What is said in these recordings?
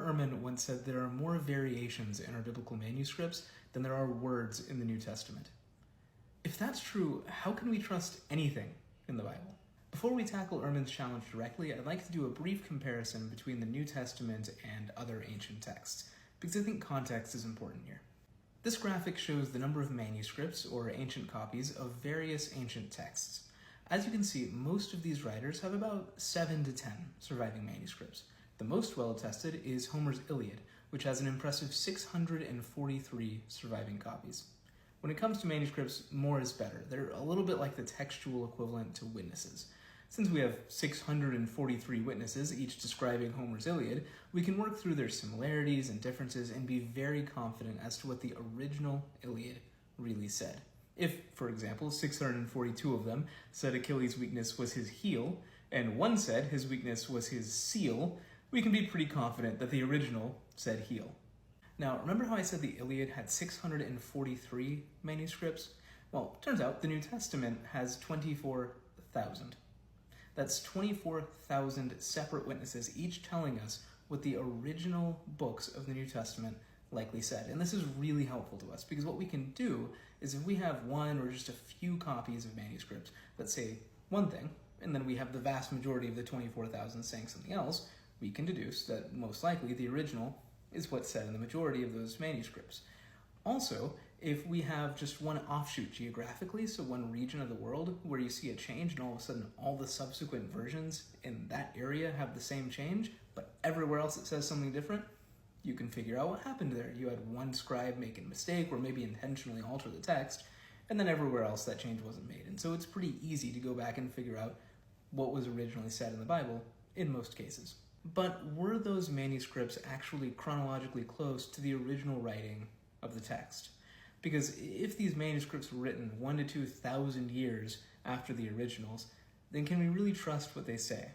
Ehrman once said there are more variations in our biblical manuscripts than there are words in the New Testament. If that's true, how can we trust anything in the Bible? Before we tackle Ehrman's challenge directly, I'd like to do a brief comparison between the New Testament and other ancient texts, because I think context is important here. This graphic shows the number of manuscripts, or ancient copies, of various ancient texts. As you can see, most of these writers have about 7 to 10 surviving manuscripts. The most well-attested is Homer's Iliad, which has an impressive 643 surviving copies. When it comes to manuscripts, more is better. They're a little bit like the textual equivalent to witnesses. Since we have 643 witnesses, each describing Homer's Iliad, we can work through their similarities and differences and be very confident as to what the original Iliad really said. If, for example, 642 of them said Achilles' weakness was his heel, and one said his weakness was his seal, we can be pretty confident that the original said heel. Now, remember how I said the Iliad had 643 manuscripts? Well, turns out the New Testament has 24,000. That's 24,000 separate witnesses, each telling us what the original books of the New Testament likely said. And this is really helpful to us, because what we can do is if we have one or just a few copies of manuscripts that say one thing, and then we have the vast majority of the 24,000 saying something else, we can deduce that most likely the original is what's said in the majority of those manuscripts. Also, if we have just one offshoot geographically, so one region of the world where you see a change and all of a sudden all the subsequent versions in that area have the same change, but everywhere else it says something different, you can figure out what happened there. You had one scribe make a mistake or maybe intentionally alter the text, and then everywhere else that change wasn't made. And so it's pretty easy to go back and figure out what was originally said in the Bible in most cases. But were those manuscripts actually chronologically close to the original writing of the text? Because if these manuscripts were written 1,000 to 2,000 years after the originals, then can we really trust what they say?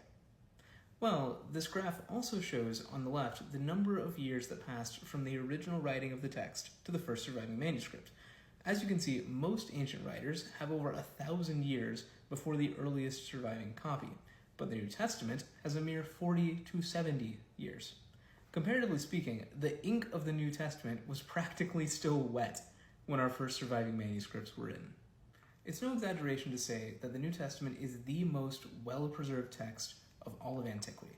Well, this graph also shows on the left the number of years that passed from the original writing of the text to the first surviving manuscript. As you can see, most ancient writers have over 1,000 years before the earliest surviving copy, but the New Testament has a mere 40 to 70 years. Comparatively speaking, the ink of the New Testament was practically still wet when our first surviving manuscripts were written. It's no exaggeration to say that the New Testament is the most well-preserved text of all of antiquity.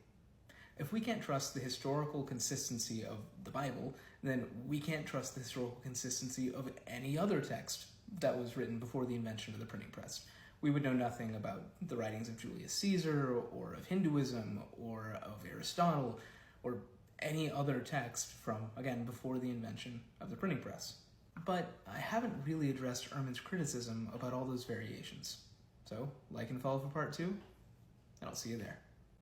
If we can't trust the historical consistency of the Bible, then we can't trust the historical consistency of any other text that was written before the invention of the printing press. We would know nothing about the writings of Julius Caesar, or of Hinduism, or of Aristotle, or any other text from, again, before the invention of the printing press. But I haven't really addressed Ehrman's criticism about all those variations. So, like and follow for part 2, and I'll see you there.